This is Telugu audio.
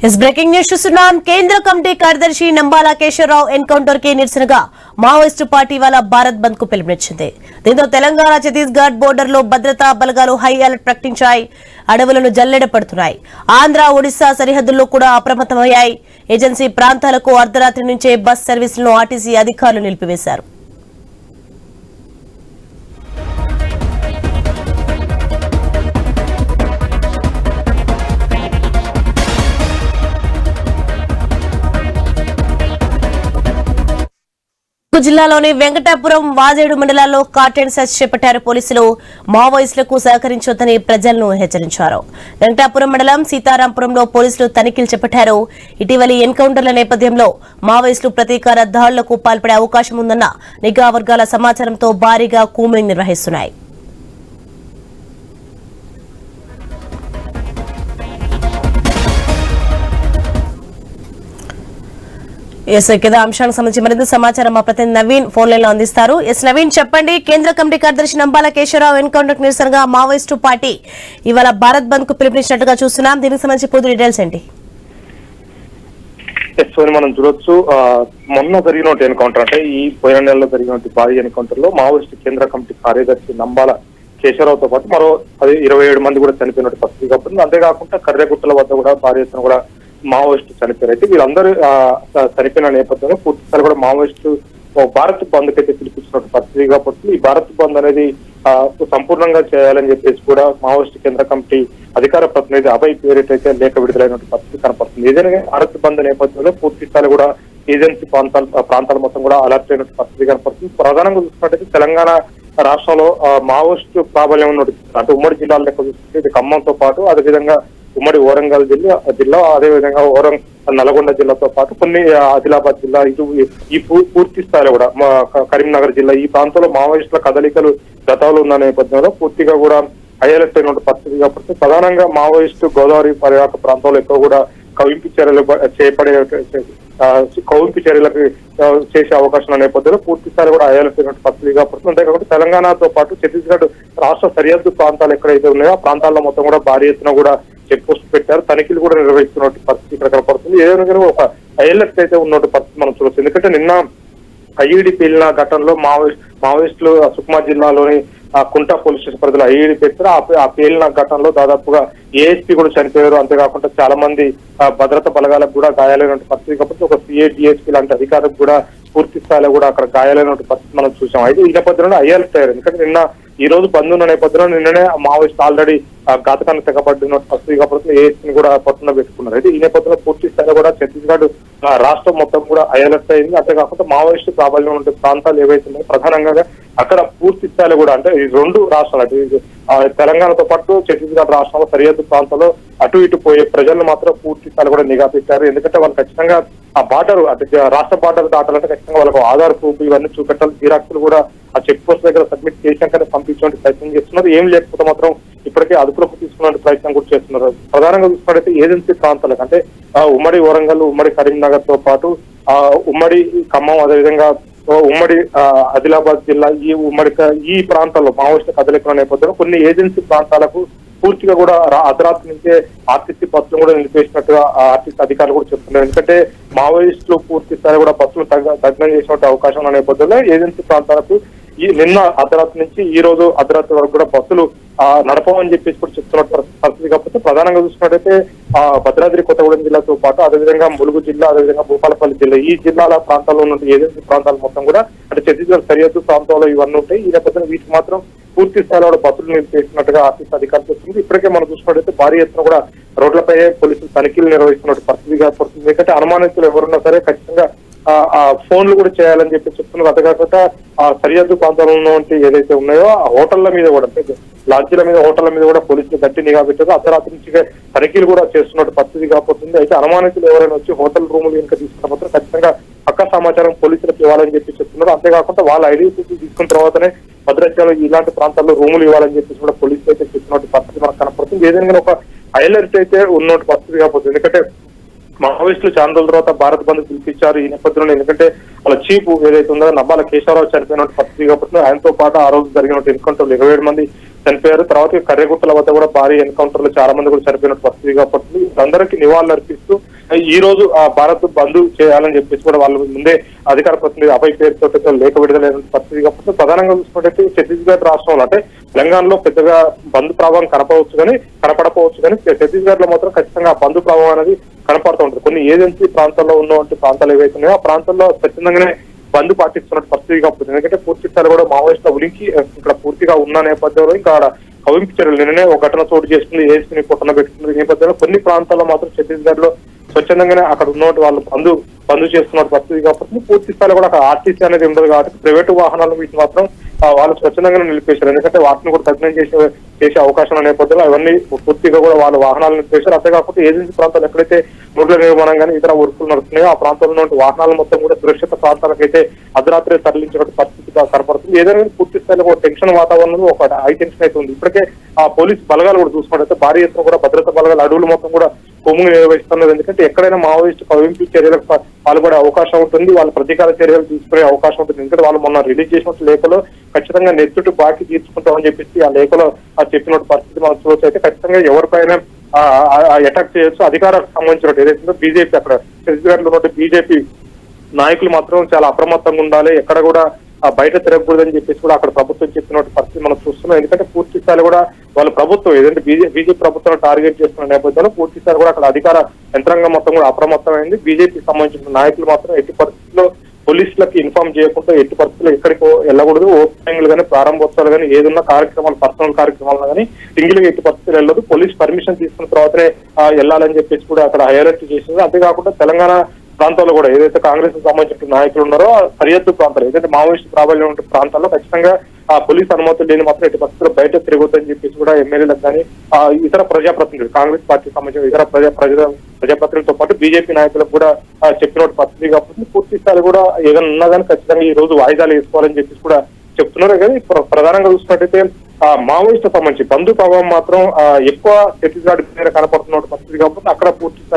इस ब्रेकिंग न्यूज చూస్తున్నాం కేంద్ర కమిటీ కార్యదర్శి నంబాల కేశవరావు ఎన్కౌంటర్ కి నిరసనగా మావోయిస్టు పార్టీ వాళ్ళ భారత్ బంద్ కు పిలుపునిచ్చింది. దీంతో తెలంగాణ ఛత్తీస్గఢ్ బోర్డర్ లో భద్రతా బలగాలు హై అలర్ట్ ప్రకటించాయి. అడవులను జల్లెడ పడుతున్నాయి. ఆంధ్ర ఒడిశా సరిహద్దుల్లో కూడా అప్రమత్తమయ్యాయి. ఏజెన్సీ ప్రాంతాలకు అర్ధరాత్రి నుంచే బస్ సర్వీసులను ఆర్టీసీ అధికారులు నిలిపివేశారు. జిల్లాలోని వెంకటాపురం వాజేడు మండలాల్లో కార్టెన్ సెర్చ్ చేపట్టారు పోలీసులు. మావోయిస్టులకు సహకరించొద్దని ప్రజలను హెచ్చరించారు. వెంకటాపురం మండలం సీతారాంపురంలో పోలీసులు తనిఖీలు చేపట్టారు. ఇటీవలి ఎన్కౌంటర్ల నేపథ్యంలో మావోయిస్టులు ప్రతీకార దాడులకు పాల్పడే అవకాశం ఉందన్న నిఘా వర్గాల సమాచారంతో భారీగా కూంబింగ్ నిర్వహిస్తున్నాయి. అంశానికి సంబంధించి మరింత సమాచారం మా ప్రతినిధి నవీన్ ఫోన్ లైన్ లో అందిస్తారు. నవీన్ చెప్పండి, కేంద్ర కమిటీ కార్యదర్శి నంబాల కేశవరావు ఎన్కౌంటర్ నిరసనగా మావోయిస్టు పార్టీ ఇవాళ భారత్ బంద్ కు పిలుపునిచ్చినట్టుగా చూస్తున్నాం. దీనికి సంబంధించి పూర్తి డీటెయిల్స్ ఏంటి? మనం చూడొచ్చు, మొన్న జరిగిన ఎన్కౌంటర్ అంటే ఈ పోయిన నెలలో జరిగిన భారీ ఎన్కౌంటర్ లో మావోయిస్టు కేంద్ర కమిటీ కార్యదర్శి నంబాల కేశవరావుతో పాటు మరో 27 మంది కూడా చనిపోయినట్టు పరిస్థితి కాబట్టి, అంతేకాకుండా కర్రెగుట్టల వద్ద కూడా భారీ ఎత్తున కూడా మావోయిస్టు చనిపోయారు. అయితే వీళ్ళందరూ చనిపోయిన నేపథ్యంలో పూర్తిస్థాయి కూడా మావోయిస్టు భారత్ బంద్ అయితే పిలిపించినట్టు పరిస్థితి కాబట్టి, ఈ భారత్ బంద్ అనేది సంపూర్ణంగా చేయాలని చెప్పేసి కూడా మావోయిస్టు కేంద్ర కమిటీ అధికార ప్రతినిధి అభయ్ పేరిటైతే లేఖ విడుదలైనటువంటి పరిస్థితి కనపడుతుంది. ఏదైనా భారత్ బంద్ నేపథ్యంలో పూర్తిస్థాయి కూడా ఏజెన్సీ ప్రాంతాల మొత్తం కూడా అలర్ట్ అయినట్టు పరిస్థితి కనపడుతుంది. ప్రధానంగా చూసుకున్నట్టయితే తెలంగాణ రాష్ట్రంలో మావోయిస్టు ప్రాబల్యం ఉన్నట్టు అంటే ఉమ్మడి జిల్లాల లెక్క చూసుకుంటే ఇది ఖమ్మంతో పాటు అదేవిధంగా ఉమ్మడి వరంగల్ జిల్లా అదేవిధంగా నల్గొండ జిల్లాతో పాటు కొన్ని ఆదిలాబాద్ జిల్లా ఈ పూర్తి స్థాయిలో కూడా కరీంనగర్ జిల్లా ఈ ప్రాంతంలో మావోయిస్టుల కదలికలు గతంలో ఉన్న నేపథ్యంలో పూర్తిగా కూడా హైలైట్ అయిన పరిస్థితి కాబట్టి, ప్రధానంగా మావోయిస్టు గోదావరి పరివాహక ప్రాంతంలో ఎక్కువ కూడా కవింపు చర్యలకు చేసే అవకాశం నేపథ్యంలో పూర్తి స్థాయి కూడా హైలైట్ అయిన పరిస్థితి కాబట్టి, అంతేకాకుండా తెలంగాణతో పాటు ఛత్తీస్గఢ్ రాష్ట్ర సరిహద్దు ప్రాంతాలు ఎక్కడైతే ఉన్నాయో ఆ ప్రాంతాల్లో మొత్తం కూడా భారీ ఎత్తున కూడా చెక్ పోస్ట్ పెట్టారు. తనిఖీలు కూడా నిర్వహిస్తున్నట్టు పరిస్థితి ఇక్కడ కనపడుతుంది. ఏదైనా ఒక హైలైట్ అయితే ఉన్నట్టు పరిస్థితి మనం చూడొచ్చు. ఎందుకంటే నిన్న ఐఈడి పేలిన ఘటనలో మావోయిస్టులు సుక్మా జిల్లాలోని కుంటా పోలీస్ స్టేషన్ పరిధిలో ఐఈడి పెట్టారు. ఆ పేలిన ఘటనలో దాదాపుగా ఏఎస్పీ కూడా చనిపోయారు. అంతేకాకుండా చాలా మంది భద్రతా బలగాలకు కూడా గాయాలైన పరిస్థితి కాబట్టి, ఒక సిఐ డిఎస్పీ లాంటి అధికారులకు కూడా పూర్తి స్థాయిలో కూడా అక్కడ గాయాలైన పరిస్థితి మనం చూసాం. అయితే ఈ నేపథ్యంలో హైలైట్ అయ్యారు. ఎందుకంటే నిన్న ఈ రోజు బంద్ ఉన్న నేపథ్యంలో నిన్ననే మావోయిస్ట్ ఆల్రెడీ ఘాతకాన్ని తెగబడిన పరిస్థితి కాబట్టి ఏఎస్పీని కూడా పట్టున పెట్టుకున్నారు. అయితే ఈ నేపథ్యంలో పూర్తి స్థాయిలో కూడా ఛత్తీస్గఢ్ రాష్ట్రం మొత్తం కూడా హైలైట్ అయింది. అంతేకాకుండా మావోయిస్టు ప్రాబల్యం ఉండే ప్రాంతాలు ఏవైతే ఉన్నాయో ప్రధానంగా అక్కడ పూర్తి స్థాయిలో కూడా అంటే ఈ రెండు రాష్ట్రాలు తెలంగాణతో పాటు ఛత్తీస్గఢ్ రాష్ట్రంలో సరిహద్దు ప్రాంతాల్లో అటు ఇటు పోయే ప్రజలను మాత్రం పూర్తి స్థాయిలో కూడా నిఘా పెట్టారు. ఎందుకంటే వాళ్ళు ఖచ్చితంగా ఆ బార్డర్ అంటే రాష్ట్ర బార్డర్ దాటాలంటే ఖచ్చితంగా వాళ్ళకు ఆధార్ ప్రూఫ్ ఇవన్నీ చూపెట్టాలి. జిరాక్స్లు కూడా ఆ చెక్ పోస్ట్ దగ్గర సబ్మిట్ చేసినాకనే పంపించే ప్రయత్నం చేస్తున్నారు. ఏం లేకపోతే మాత్రం ఇప్పటికే అదుపులోకి తీసుకునే ప్రయత్నం కూడా చేస్తున్నారు. ప్రధానంగా చూసుకున్నట్టయితే ఏజెన్సీ ప్రాంతాలకు అంటే ఉమ్మడి వరంగల్, ఉమ్మడి కరీంనగర్ తో పాటు ఉమ్మడి ఖమ్మం, అదేవిధంగా ఉమ్మడి ఆదిలాబాద్ జిల్లా ఈ ప్రాంతాల్లో మావోయిస్టు కదలికల నేపథ్యంలో కొన్ని ఏజెన్సీ ప్రాంతాలకు పూర్తిగా కూడా అర్ధరాత్రి నుంచే ఆర్టీసీ బస్సులు కూడా నిలిపేసినట్టుగా ఆర్టీసీ అధికారులు కూడా చెప్తున్నారు. ఎందుకంటే మావోయిస్టులు పూర్తి స్థాయి కూడా బస్సులు దగ్నం చేసినట్టు అవకాశం ఉన్న నేపథ్యంలో ఏజెన్సీ ప్రాంతాలకు నిన్న అర్ధరాత్రి నుంచి ఈ రోజు అర్ధరాత్రి వరకు కూడా బస్సులు నడపమని చెప్పేసి కూడా చెప్తున్న పరిస్థితి కాకపోతే, ప్రధానంగా చూసినట్టయితే భద్రాద్రి కొత్తగూడెం జిల్లాతో పాటు అదేవిధంగా ములుగు జిల్లా, అదేవిధంగా భూపాలపల్లి జిల్లా ఈ జిల్లాల ప్రాంతాల్లో ఉన్న ఏజెన్సీ ప్రాంతాలు మొత్తం కూడా అంటే ఛత్తీస్గఢ్ సరిహద్దు ప్రాంతాల్లో ఇవన్నీ ఉంటాయి. ఈ నేపథ్యంలో వీటికి మాత్రం పూర్తి స్థాయిలో కూడా బస్సులు నిలిపేసినట్టుగా ఆర్టీసీ అధికారులు చెప్తుంది. ఇప్పటికే మనం చూసినట్టయితే భారీ ఎత్తున కూడా రోడ్లపై పోలీసులు తనిఖీలు నిర్వహిస్తున్నట్టు పరిస్థితి పడుతుంది. ఎందుకంటే అనుమానితులు ఎవరున్నా సరే ఖచ్చితంగా ఆ ఫోన్లు కూడా చేయాలని చెప్పి చెప్తున్నారు. అంతేకాకుండా ఆ సరిహద్దు ప్రాంతాల్లో ఉన్నటువంటి ఏదైతే ఉన్నాయో ఆ హోటళ్ల మీద కూడా అంటే లాడ్జీల మీద హోటళ్ల మీద కూడా పోలీసులు గట్టి నిఘా పెట్టారు. అర్ధరాత్రి నుంచి తనిఖీలు కూడా చేస్తున్నట్టు పరిస్థితి కాకపోతుంది. అయితే అనుమానితులు ఎవరైనా వచ్చి హోటల్ రూములు కనుక తీసుకున్న మాత్రం ఖచ్చితంగా పక్క సమాచారం పోలీసులకు ఇవ్వాలని చెప్పి చెప్తున్నారు. అంతేకాకుండా వాళ్ళ ఐడెంటిటీ తీసుకున్న తర్వాతనే భద్రాచలం ఇలాంటి ప్రాంతాల్లో రూములు ఇవ్వాలని చెప్పేసి కూడా పోలీసులు అయితే చెప్తున్నట్టు పరిస్థితి మనకు కనపడుతుంది. ఏదైనా ఒక హైలైట్ అయితే ఉన్నట్టు పరిస్థితి కాకపోతుంది. ఎందుకంటే మావోయిస్టులు చాలా రోజుల తర్వాత భారత్ బంద్ పిలిపించారు. ఈ నేపథ్యంలో ఎందుకంటే వాళ్ళ చీఫ్ ఏదైతే ఉందో నబ్బాల కేశవరావు చనిపోయినట్టు పరిస్థితి కాబట్టి ఆయనతో పాటు ఆ రోజు జరిగిన ఎన్కౌంటర్ 27 మంది చనిపోయారు. తర్వాత కర్రెగుట్టల వద్ద కూడా భారీ ఎన్కౌంటర్ లో చాలా మంది కూడా చనిపోయినట్టు పరిస్థితి కాబట్టి అందరికీ నివాళులు అర్పిస్తూ ఈ రోజు భారత్ బంద్ చేయాలని చెప్పేసి కూడా వాళ్ళు ముందే అధికార ప్రతినిధి అభయ్ పేరుతో లేఖ విడుదలైన పరిస్థితి కాబట్టి ప్రధానంగా చూసుకుంటే ఛత్తీస్గఢ్ రాష్ట్రంలో అంటే తెలంగాణలో పెద్దగా బంద్ ప్రభావం కనపడకపోవచ్చు కానీ ఛత్తీస్గఢ్ లో మాత్రం ఖచ్చితంగా ఆ బంద్ ప్రభావం అనేది కనపడుతూ ఉంటుంది. కొన్ని ఏజెన్సీ ప్రాంతాల్లో ఉన్నటువంటి ప్రాంతాలు ఏవైతే ఉన్నాయో ఆ ప్రాంతాల్లో స్వచ్ఛందంగానే బంద్ పాటిస్తున్నట్టు పరిస్థితి కాబట్టి ఎందుకంటే పూర్తి స్థాయిలో కూడా మావోయిస్టుల ఉనికి ఇక్కడ పూర్తిగా ఉన్న నేపథ్యంలో ఇంకా కవింపు చర్యలు నిన్ననే ఒక ఘటన చోటు చేసుకుంది, ఏసీని పొట్టన పెట్టుకుంది నేపథ్యంలో కొన్ని ప్రాంతాల్లో మాత్రం ఛత్తీస్గఢ్ లో స్వచ్ఛందంగానే అక్కడ ఉన్నటువంటి వాళ్ళు బంద్ చేస్తున్న పరిస్థితి కాబట్టి పూర్తి స్థాయిలో కూడా అక్కడ ఆర్టీసీ అనేది ఉండదు కాబట్టి ప్రైవేటు వాహనాలు వీటి మాత్రం వాళ్ళు స్వచ్ఛందంగానే నిలిపేశారు. ఎందుకంటే వాటిని కూడా తగ్నం చేసే అవకాశం నేపథ్యంలో అవన్నీ పూర్తిగా కూడా వాళ్ళ వాహనాలను నిలిపేశారు. అంతేకాకుండా ఏజెన్సీ ప్రాంతాలు ఎక్కడైతే రోడ్ల నిర్మాణం కానీ ఇతర వర్కులు నడుస్తున్నాయో ఆ ప్రాంతంలో ఉన్న వాహనాలు మొత్తం కూడా సురక్షిత ప్రాంతాలకైతే అర్ధరాత్రి తరలించిన పరిస్థితి కనపడుతుంది. ఏదైనా పూర్తి స్థాయిలో ఒక టెన్షన్ వాతావరణంలో ఒక హై టెన్షన్ అయితే ఉంది. ఇప్పటికే ఆ పోలీస్ బలగాలు కూడా చూసుకున్నట్లయితే భారీ ఎత్తున కూడా భద్రతా బలగాలు అడవులు మొత్తం కూడా కొమ్ములు నిర్వహిస్తున్నది. ఎందుకంటే ఎక్కడైనా మావోయిస్టు కవింపు చర్యలకు పాల్పడే అవకాశం ఉంటుంది, వాళ్ళ ప్రతీకార చర్యలు తీసుకునే అవకాశం ఉంటుంది. ఎందుకంటే వాళ్ళు మొన్న రిలీజ్ చేసినట్టు లేఖలో ఖచ్చితంగా నెత్తుటి బాకీ తీర్చుకుంటామని చెప్పేసి ఆ లేఖలో చెప్పినట్టు పరిస్థితి మనం చూడొచ్చు. అయితే ఖచ్చితంగా ఎవరిపైన అటాక్ చేయొచ్చు. అధికారానికి సంబంధించినట్టు ఏదైతే బీజేపీ అక్కడ ఛత్తీస్గఢ్ లో ఉన్న బీజేపీ నాయకులు మాత్రం చాలా అప్రమత్తంగా ఉండాలి, ఎక్కడ కూడా బయట తిరగకూడదని చెప్పేసి కూడా అక్కడ ప్రభుత్వం చెప్పినట్టు పరిస్థితి మనం చూస్తున్నాం. ఎందుకంటే పూర్తి స్థాయిలో కూడా వాళ్ళ ప్రభుత్వం ఏదంటే బీజేపీ ప్రభుత్వం టార్గెట్ చేస్తున్న నేపథ్యంలో పూర్తి స్థాయిలో కూడా అక్కడ అధికార యంత్రాంగం మొత్తం కూడా అప్రమత్తమైంది. బీజేపీకి సంబంధించిన నాయకులు మాత్రం ఎట్టి పరిస్థితుల్లో పోలీసులకు ఇన్ఫార్మ్ చేయకుండా ఎట్టి పరిస్థితుల్లో ఎక్కడికో వెళ్ళకూడదు. ఓపెనింగ్లు కానీ ప్రారంభోత్సవాలు కానీ ఏదన్నా కార్యక్రమాలు పర్సనల్ కార్యక్రమాలు కానీ సింగిల్ ఎట్టి పరిస్థితులు వెళ్ళదు. పోలీస్ పర్మిషన్ తీసుకున్న తర్వాతనే వెళ్ళాలని చెప్పేసి కూడా అక్కడ హైలైట్ చేసింది. అంతేకాకుండా తెలంగాణ ప్రాంతాల్లో కూడా ఏదైతే కాంగ్రెస్ కు సంబంధించిన నాయకులు ఉన్నారో సరిహద్దు ప్రాంతాలు ఏదైతే మావోయిస్టు ప్రాబల్యం ఉండే ప్రాంతాల్లో ఖచ్చితంగా పోలీస్ అనుమతులు లేని మాత్రం ఎట్టి పరిస్థితుల్లో బయట తిరగొద్దని చెప్పేసి కూడా ఎమ్మెల్యేలకు కానీ ఇతర ప్రజాప్రతినిధులు కాంగ్రెస్ పార్టీకి సంబంధించిన ఇతర ప్రజాప్రతినిధులతో పాటు బీజేపీ నాయకులకు కూడా చెప్పినట్టు పరిస్థితి కాబట్టి పూర్తి స్థాయి కూడా ఏదైనా ఉన్నా కానీ ఖచ్చితంగా ఈ రోజు వాయిదాలు వేసుకోవాలని చెప్పేసి కూడా చెప్తున్నారు. కానీ ప్రధానంగా చూసినట్టయితే మావోయిస్టు సంబంధించి బంధు ప్రభావం మాత్రం ఎక్కువ ఛత్తీస్గఢ్ కనపడుతున్న పరిస్థితి కాబట్టి అక్కడ పూర్తి